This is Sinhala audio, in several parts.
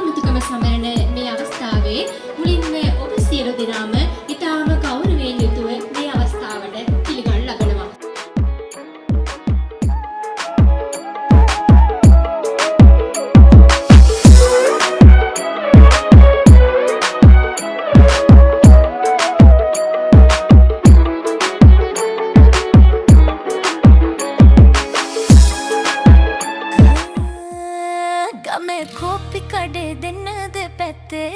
අමුතුකම සමරන මේ අවස්ථාවේ මුලින්ම ඔබ සියලු දෙනාම ඊටාම ගෞරවයෙන් යුතුව මේ අවස්ථාවට පිළිගනු ලබනවා. ගමේ කෝපි කඩේ දෙන්න දෙපැත්තේ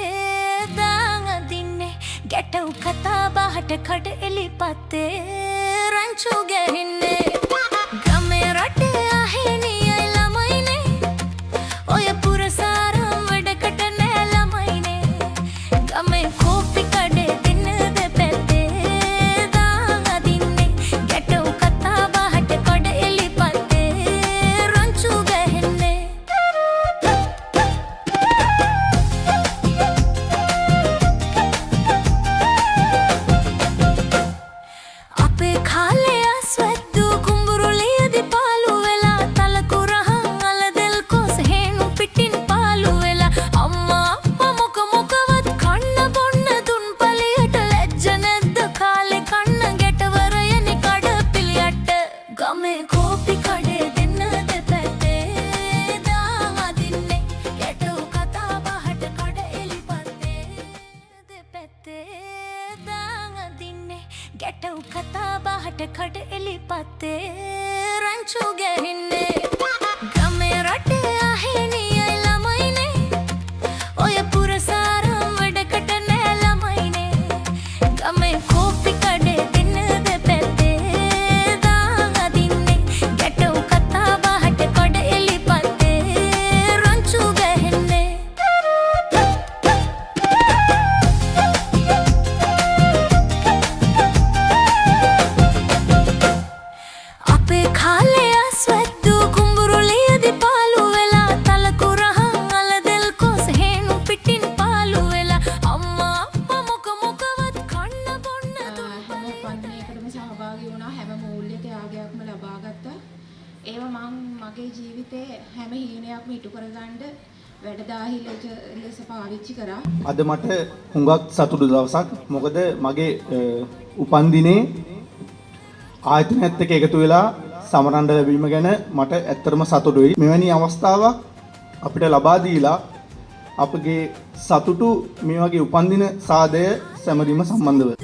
දාන් අදින්නේ ගැටව් කතා බහට කඩ එලිපත්තේ රංචු ගැහින්නේ ගමේ රටේ අහිනියයි ළමයිනේ ඔය පුරසාරම් වැඩකට නෑ ළමයිනේ ගමේ කෝපි කඩේ දෙන්න දෙපැත්තේ දාන් අදින්නේ ගැටව් කතා බහට කඩ එලිපත්තේ රංචු ගැහින්නේ අපේ කාලේ අස්වැද්දු කුඹුරුලියදි පාලු වෙලා තලකුරහන් අලදෙල් කොස් හේනු පිටින් පාලු වෙලා අම්මා අප්පා මොකවත් කන්න බොන්න දුන් පලියට ලැජ්ජ නැද්ද කාලේ කන්න ගැටවරයනි කඩපිලියට ගමේ කෝපි කඩේ දෙන්න දෙපැත්තේ දාන් අදින්නේ ගැටව් කතා බහට කඩ එලිපත්තේ දෙපැත්තේ දාන් අදින්නේ ගැටව් කතා බහට කඩ එලිපත්තේ රංචු ගැහින්නේ ගමේ රටේ අහිනියයි ළමයිනේ ඔය පුරසාරම් වැඩකට නෑ ළමයිනේ ගමේ කෝපි කඩේ දෙන්න දෙපැත්තේ දාන් අදින්නේ ගැටව් කතා බහට කඩ එලිපත්තේ රංචු ගැහින්නේ අපේ කාලේ අස්වැද්දු කුඹුරුලියදි පාලු වෙලා තලකුරහන් අලදෙල් කොස් හේනු පිටින් පාලු වෙලා අම්මා අප්පා මොකවත් කන්න බොන්න දුන් හැම පන්නයකටම සහභාගී වුණා හැම මූල්‍ය ත්‍යාගයක්ම ලබා ගත්තා. ඒව මම මගේ ජීවිතේ හැම හීනයක්ම ඉටු කරගන්න වැඩදාහි ලෙස පාවිච්චි කරා. අද මට හුඟක් සතුටු දවසක්. මොකද මගේ උපන්දිනේ ආයතනයත් එක්ක එකතු වෙලා සමරන්න ලැබීම ගැන මට ඇත්තටම සතුටුයි. මෙවැනි අවස්ථාවක් අපිට ලබා දීලා අපගේ සතුටු මේ වගේ උපන්දින සාදය සැමරීම සම්බන්ධව